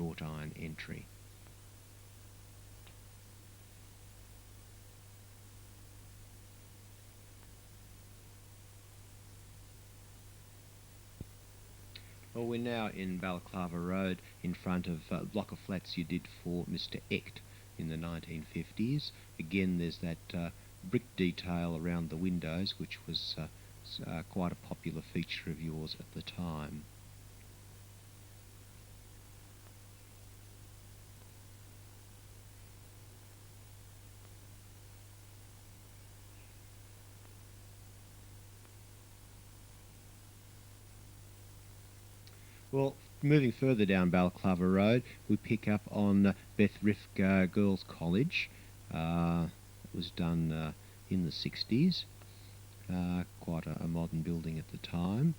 wrought iron entry. Well, we're now in Balaclava Road in front of a block of flats you did for Mr. Echt in the 1950s. Again, there's that brick detail around the windows, which was quite a popular feature of yours at the time. Well, moving further down Balaclava Road, we pick up on Beth Rifka Girls College. It was done in the 60s. Quite a modern building at the time.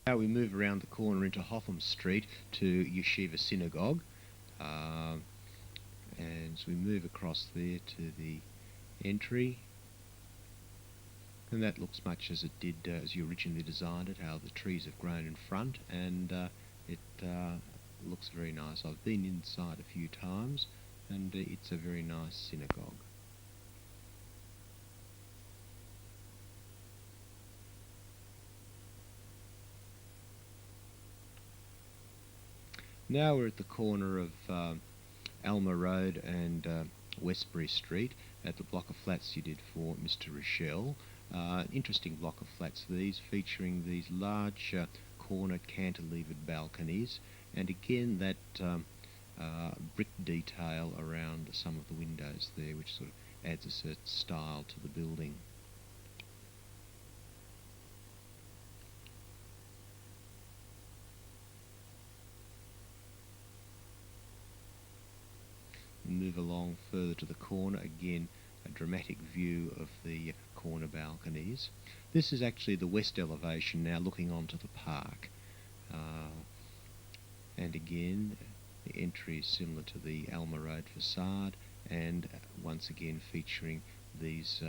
Now we move around the corner into Hotham Street to Yeshiva Synagogue. And as we move across there to the entry, and that looks much as it did as you originally designed it, how the trees have grown in front, and it looks very nice. I've been inside a few times, and it's a very nice synagogue. Now we're at the corner of Alma Road and Westbury Street at the block of flats you did for Mr. Rochelle. Interesting block of flats these, featuring these large corner cantilevered balconies, and again that brick detail around some of the windows there, which sort of adds a certain style to the building. Move along further to the corner, again a dramatic view of the corner balconies. This is actually the west elevation now looking onto the park, and again the entry is similar to the Alma Road facade, and once again featuring these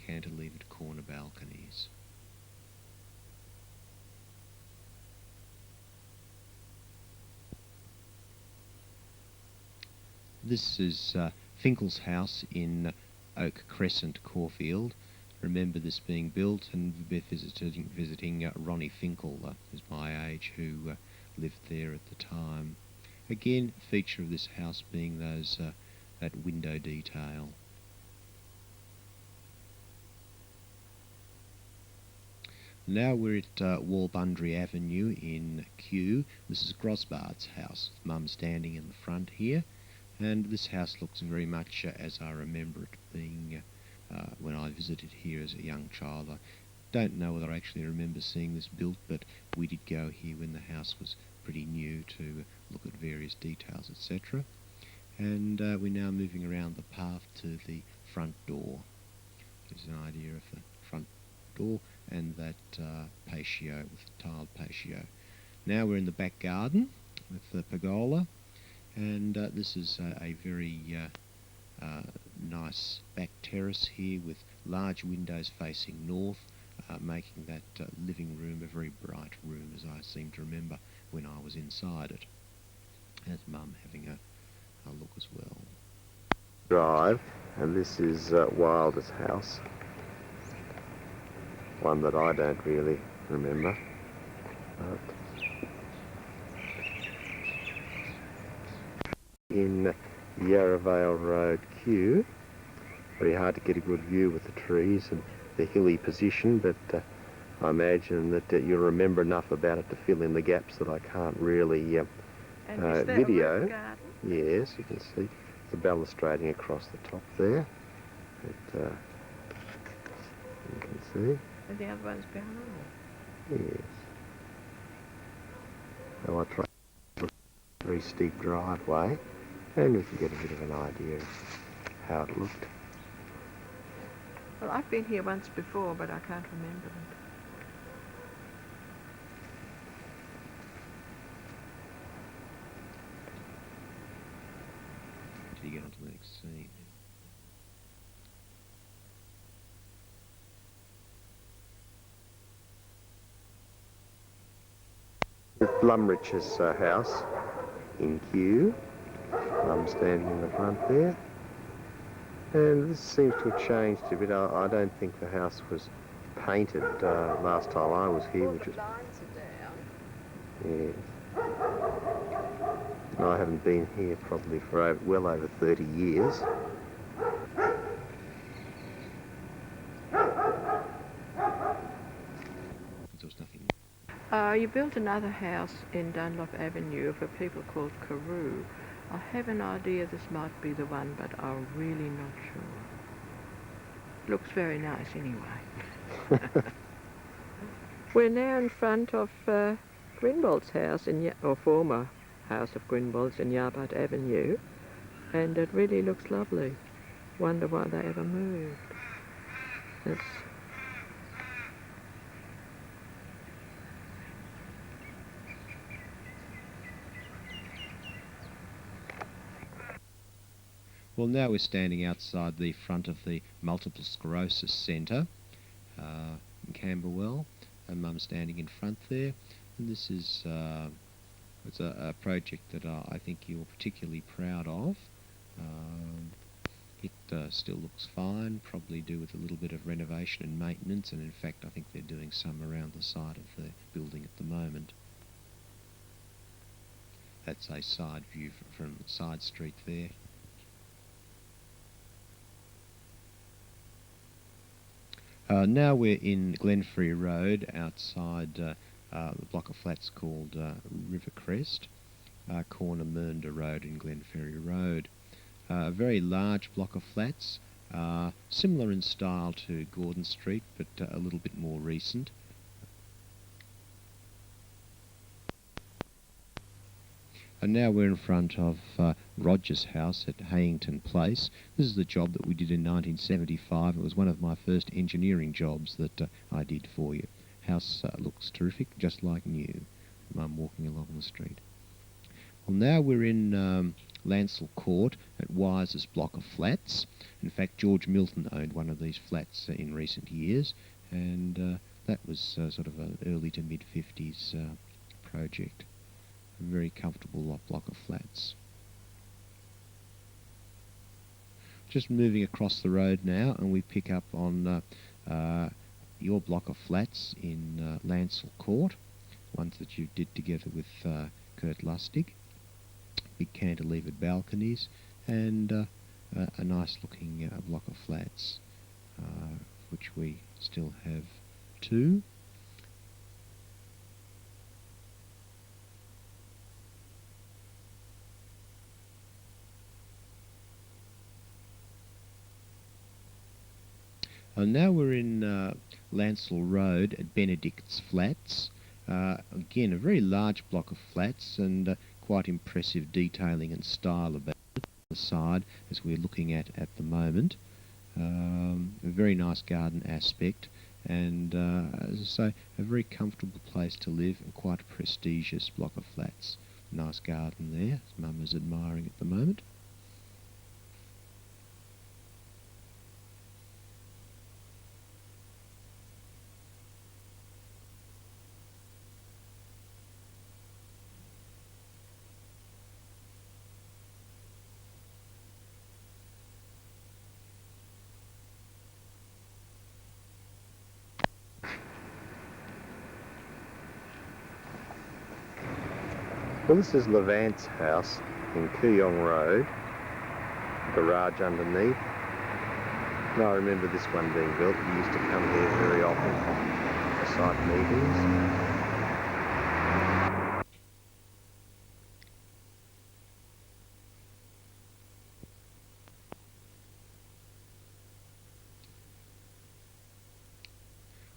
cantilevered corner balconies. This is Finkel's house in Oak Crescent, Caulfield. Remember this being built and visiting Ronnie Finkel, who's my age, who lived there at the time. Again, feature of this house being those that window detail. Now we're at Walbundry Avenue in Kew. This is Grosbart's house, with Mum standing in the front here. And this house looks very much as I remember it being when I visited here as a young child. I don't know whether I actually remember seeing this built, but we did go here when the house was pretty new to look at various details, etc. And we're now moving around the path to the front door. Gives an idea of the front door and that patio with the tiled patio. Now we're in the back garden with the pergola. And this is a very nice back terrace here with large windows facing north, making that living room a very bright room, as I seem to remember when I was inside it. There's Mum having a look as well. Drive, and this is Wilder's house, one that I don't really remember. But in Yarravale Road, Kew. Very hard to get a good view with the trees and the hilly position, but I imagine that you'll remember enough about it to fill in the gaps that I can't really video. Yes, you can see the balustrading across the top there. But, you can see. And the other one's behind it. Yes. So I tried a very steep driveway, and we can get a bit of an idea of how it looked. Well, I've been here once before, but I can't remember it. Till you get on to the next scene. With Blumrich's house in Kew. I'm standing in the front there. And this seems to have changed a bit. I don't think the house was painted last time I was here, which is... lines are down. Yes. I haven't been here probably for well over 30 years. There was nothing. You built another house in Dunlop Avenue for people called Carew. I have an idea this might be the one, but I'm really not sure. Looks very nice anyway. We're now in front of Grinbold's house, or former house of Grinbold's in Yarborough Avenue, and it really looks lovely. Wonder why they ever moved. It's Well, now we're standing outside the front of the Multiple Sclerosis Centre in Camberwell, and Mum's standing in front there. And this is it's a project that I think you're particularly proud of. It still looks fine, probably do with a little bit of renovation and maintenance, and in fact I think they're doing some around the side of the building at the moment. That's a side view from Side Street there. Now we're in Glenferrie Road, outside the block of flats called Rivercrest, corner Mernda Road in Glenferrie Road. A very large block of flats, similar in style to Gordon Street, but a little bit more recent. And now we're in front of Roger's house at Hayington Place. This is the job that we did in 1975. It was one of my first engineering jobs that I did for you. House looks terrific, just like new. Mum walking along the street. Well, now we're in Lancel Court at Wise's block of flats. In fact, George Milton owned one of these flats in recent years, and that was sort of an early to mid-50s project. A very comfortable block of flats. Just moving across the road now, and we pick up on your block of flats in Lancel Court, ones that you did together with Kurt Lustig. Big cantilevered balconies, and a nice looking block of flats, which we still have two. Now we're in Lancel Road at Benedict's Flats. Again, a very large block of flats, and quite impressive detailing and style about it on the side, as we're looking at the moment. A very nice garden aspect, and as I say, a very comfortable place to live, and quite a prestigious block of flats. Nice garden there, as Mum is admiring at the moment. Well, this is Levant's house in Kooyong Road, garage underneath. And I remember this one being built. We used to come here very often for site meetings.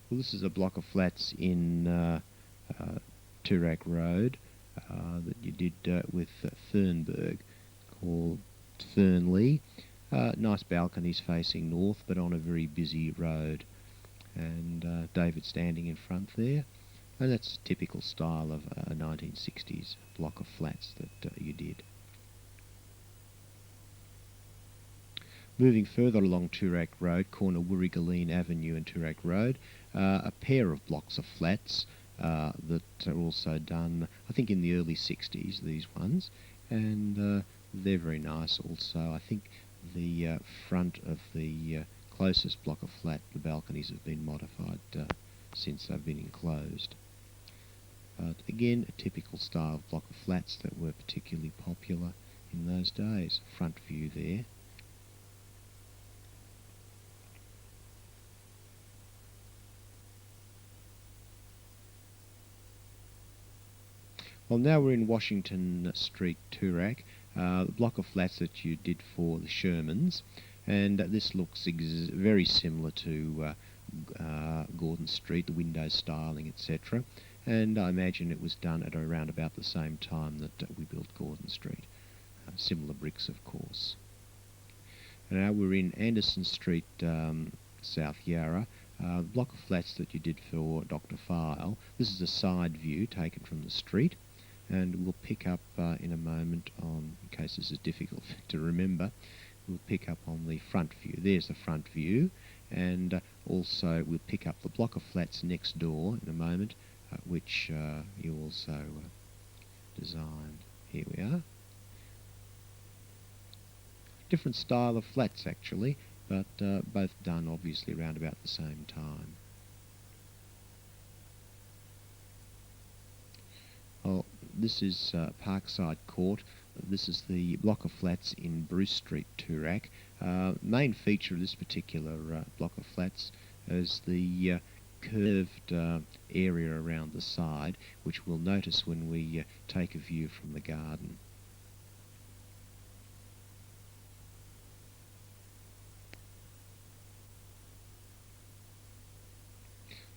Well, this is a block of flats in Toorak Road that you did with Fernberg, called Fernley. Nice balconies facing north, but on a very busy road. And David standing in front there. And that's typical style of a 1960s block of flats that you did. Moving further along Toorak Road, corner Wirrigaleen Avenue and Toorak Road, a pair of blocks of flats, that are also done, I think, in the early 60s, these ones, and they're very nice also. I think the front of the closest block of flat, the balconies have been modified since they've been enclosed. But again, a typical style of block of flats that were particularly popular in those days. Front view there. Well, now we're in Washington Street, Toorak, the block of flats that you did for the Shermans, and this looks very similar to Gordon Street, the window styling, etc. And I imagine it was done at around about the same time that we built Gordon Street. Similar bricks, of course. And now we're in Anderson Street, South Yarra. The block of flats that you did for Dr. File. This is a side view taken from the street, and we'll pick up in a moment on, in case this is difficult to remember, we'll pick up on the front view. There's the front view, and also we'll pick up the block of flats next door in a moment, which you also designed. Here we are. Different style of flats actually, but both done obviously around about the same time. Well, this is Parkside Court. This is the block of flats in Bruce Street, Toorak. Main feature of this particular block of flats is the curved area around the side, which we'll notice when we take a view from the garden.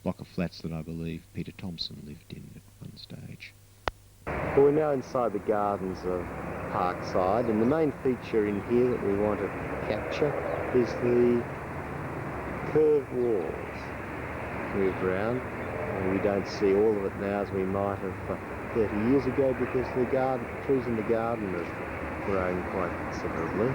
Block of flats that I believe Peter Thomson lived in at one stage. Well, we're now inside the gardens of Parkside, and the main feature in here that we want to capture is the curved walls. Moved round, and we don't see all of it now as we might have 30 years ago, because the trees in the garden have grown quite considerably.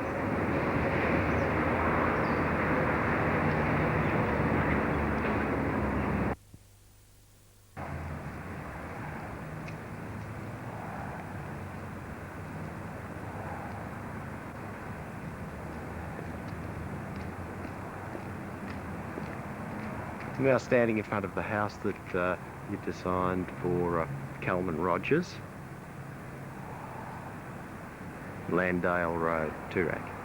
I'm now standing in front of the house that you designed for Calman Rogers, Landale Road, Toorak.